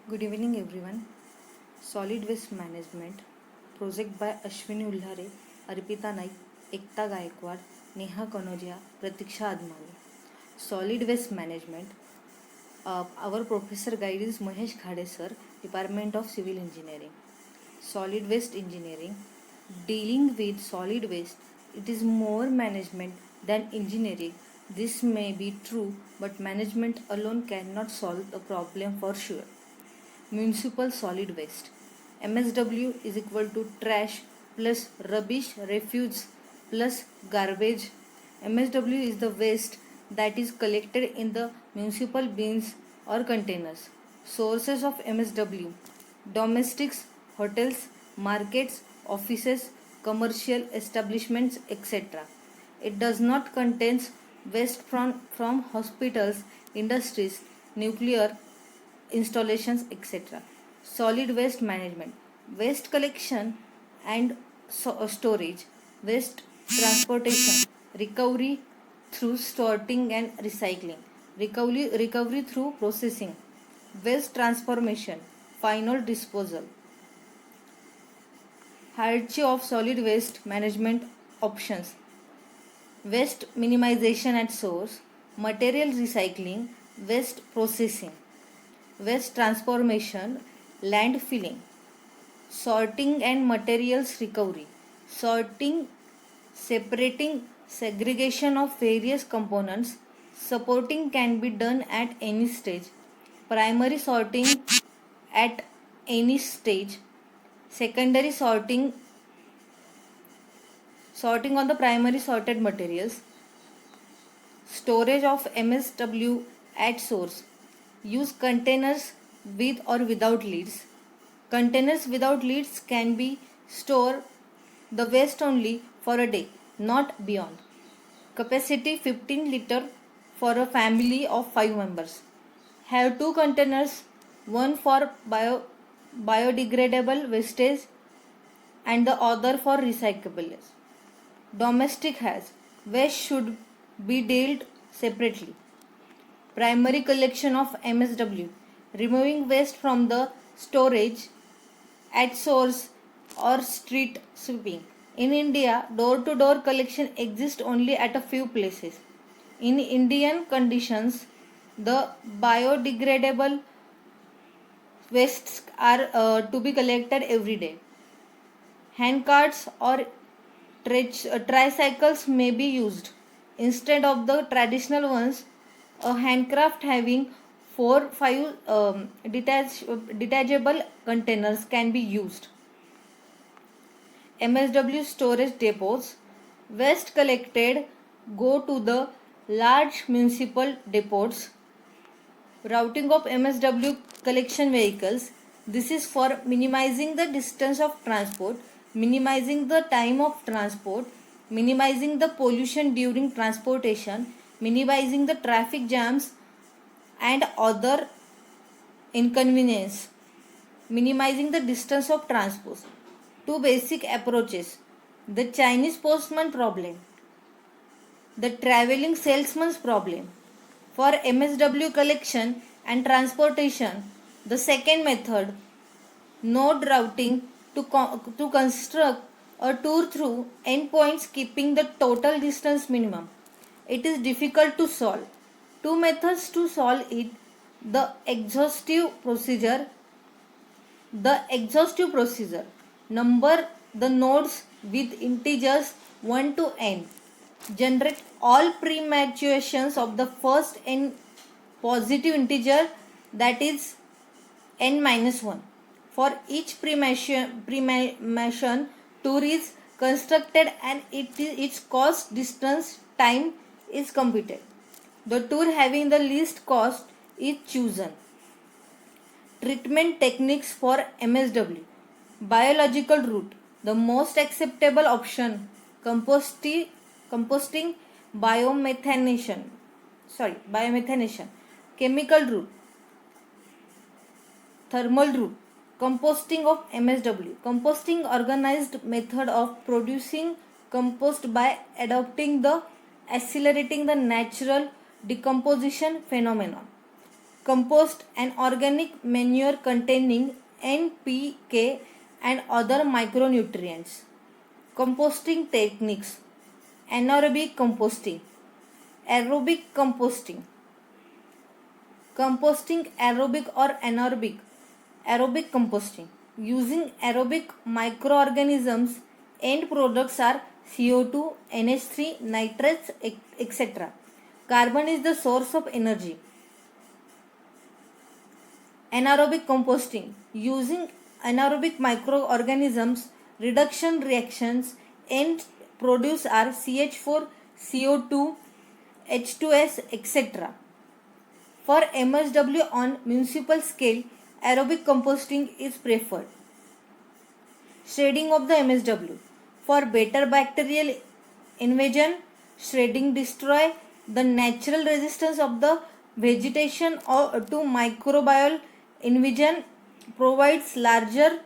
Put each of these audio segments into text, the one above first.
Good evening, everyone. Solid Waste Management project by Ashwini Ulhare, Arpita Naik, Ekta Gaikwad, Neha Kanodia, Pratiksha Admani. Solid Waste Management. Our professor guide is Mahesh Khade sir, Department of Civil Engineering. Solid Waste Engineering. Dealing with solid waste, it is more management than engineering. This may be true, but management alone cannot solve the problem for sure. Municipal solid waste. MSW is equal to trash plus rubbish, refuse plus garbage. MSW is the waste that is collected in the municipal bins or containers. Sources of MSW: domestics, hotels, markets, offices, commercial establishments, etc. It does not contain waste from hospitals, industries, nuclear installations, etc. Solid waste management: waste collection and storage, waste transportation, recovery through sorting and recycling, recovery through processing, waste transformation, final disposal. Hierarchy of solid waste management options: waste minimization at source, material recycling, waste processing, waste transformation, landfilling, sorting and materials recovery, sorting, separating, segregation of various components. Supporting can be done at any stage. Primary sorting at any stage. Secondary sorting on the primary sorted materials. Storage of MSW at source. Use containers with or without lids. Containers without lids can be store the waste only for a day, not beyond. Capacity 15 liter for a family of 5 members. Have 2 containers, one for biodegradable wastage and the other for recyclables. Domestic has waste should be dealt separately. Primary collection of MSW, removing waste from the storage at source or street sweeping. In India, door-to-door collection exists only at a few places. In Indian conditions, the biodegradable wastes are to be collected every day. Hand carts or tricycles may be used instead of the traditional ones. A handcraft having 4-5 detachable containers can be used. MSW storage depots. Waste collected go to the large municipal depots. Routing of MSW collection vehicles. This is for minimizing the distance of transport, minimizing the time of transport, minimizing the pollution during transportation, minimizing the traffic jams and other inconvenience, minimizing the distance of transport. Two basic approaches: the Chinese postman problem, the traveling salesman's problem. For MSW collection and transportation, the second method, node routing, to construct a tour through endpoints keeping the total distance minimum. It is difficult to solve. Two methods to solve it: the exhaustive procedure. Number the nodes with integers 1 to n. Generate all permutations of the first n positive integer, that is n minus 1. For each permutation, tour is constructed and its cost, distance, time is computed. The tour having the least cost is chosen. Treatment techniques for MSW. Biological route, the most acceptable option. Composting, biomethanation. Chemical route, thermal route. Composting of MSW. Composting, organized method of producing compost by accelerating the natural decomposition phenomenon. Compost, an organic manure containing NPK and other micronutrients. Composting techniques: anaerobic composting, aerobic composting. Composting aerobic or anaerobic. Aerobic composting. Using aerobic microorganisms, end products are CO2, NH3, nitrates, etc. Carbon is the source of energy. Anaerobic composting. Using anaerobic microorganisms, reduction reactions, end produce are CH4, CO2, H2S, etc. For MSW on municipal scale, aerobic composting is preferred. Shredding of the MSW. For better bacterial invasion, shredding destroy the natural resistance of the vegetation or to microbial invasion, provides larger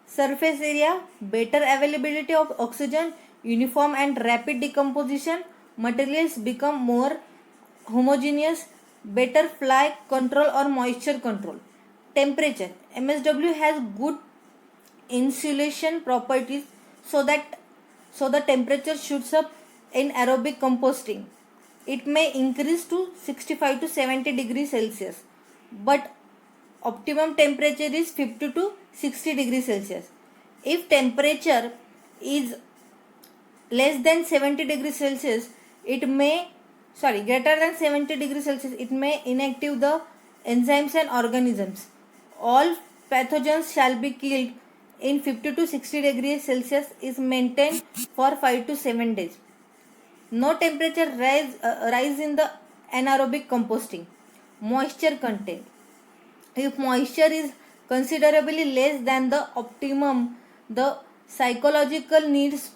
surface area, better availability of oxygen, uniform and rapid decomposition, materials become more homogeneous, better fly control or moisture control. Temperature. MSW has good insulation properties, so the temperature shoots up in aerobic composting. It may increase to 65 to 70 degrees Celsius, but optimum temperature is 50 to 60 degrees Celsius. If temperature is less than 70 degrees Celsius, greater than 70 degrees Celsius, it may inactive the enzymes and organisms. All pathogens shall be killed in 50 to 60 degrees Celsius is maintained for 5 to 7 days. No temperature rise in the anaerobic composting. Moisture content. If moisture is considerably less than the optimum, the psychological needs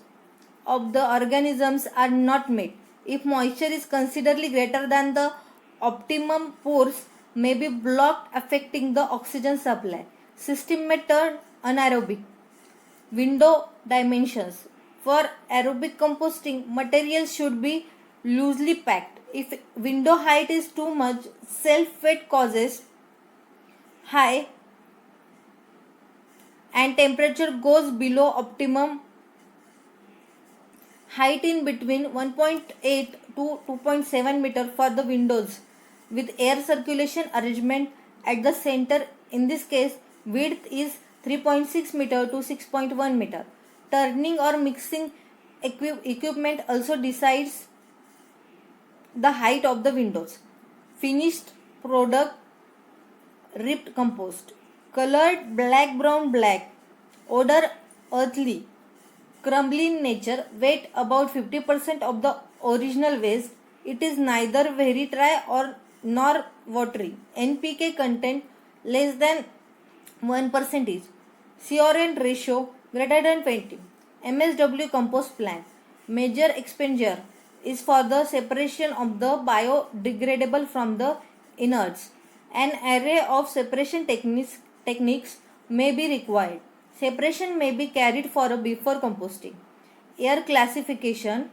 of the organisms are not met. If moisture is considerably greater than the optimum, pores may be blocked, affecting the oxygen supply. System may turn anaerobic. Window dimensions. For aerobic composting, material should be loosely packed. If window height is too much, self-weight causes high and temperature goes below optimum. Height in between 1.8 to 2.7 meter for the windows with air circulation arrangement at the center. In this case, width is 3.6 meter to 6.1 meter. Turning or mixing equipment also decides the height of the windows. Finished product: ripped compost. Colored black, brown, black. Odor earthly. Crumbly in nature. Weight about 50% of the original waste. It is neither very dry or nor watery. NPK content less than 1%. CORN ratio greater than 20. MSW compost plant. Major expenditure is for the separation of the biodegradable from the inerts. An array of separation techniques may be required. Separation may be carried before composting. Air classification,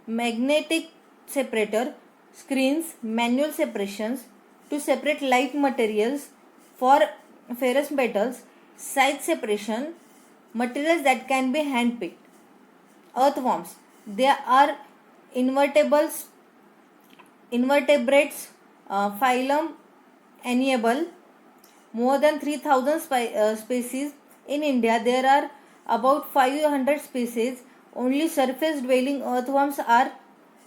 magnetic separator, screens, manual separations to separate light materials for ferrous metals, size separation, materials that can be hand-picked. Earthworms. There are invertebrates, phylum Enable, more than 3000 species. In India, there are about 500 species. Only surface dwelling earthworms are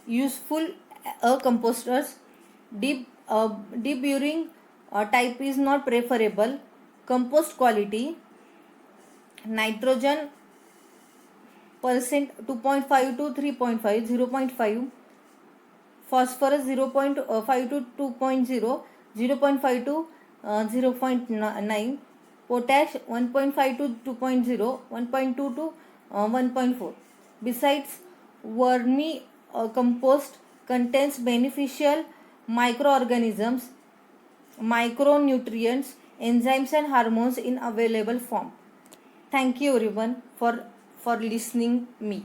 useful composters. Deep burrowing type is not preferable. Compost quality: nitrogen percent 2.5 to 3.5, 0.5, phosphorus 0.5 to 2.0, 0.5 to 0.9, potash 1.5 to 2.0, 1.2 to 1.4. Besides, wormy compost contains beneficial microorganisms, micronutrients, enzymes and hormones in available form. Thank you everyone for listening me.